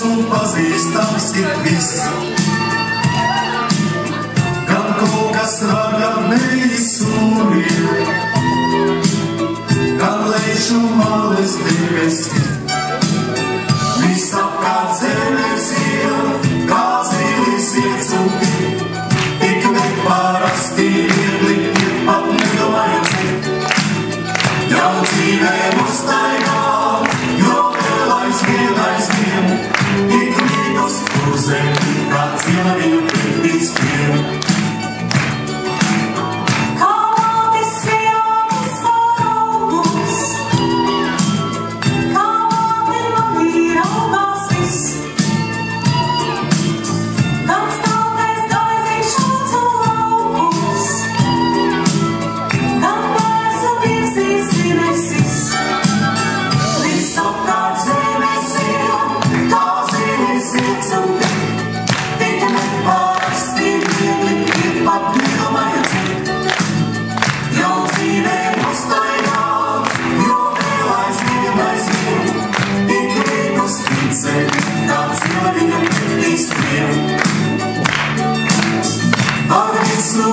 un pazīstams ir viss. Gan kaut kas ragam neizsūrīja, gan lešu males debesis. Visapkārt zemes iela, kā zilis iets un tik neparasti viegli ir pat nedomājot. Jau dzīvē uztaigā, jo vēl aizvien, ik līdus puzē, kā cieliņu pirdīs piem. Kā mātis sijātas varaugus, kā māte manī raugās viss. Gan stātais gaizīšanas un laukus, gan bērns un virsīs zinesis. Visapkārt zemes iela, kā zilis iets un tik neparasti viegli ir pat nedomājot. Jau dzīvē uztaigāts, jo vēl aizvien, ik līdus picē, kā cieliņu pirdīs piem. Par visu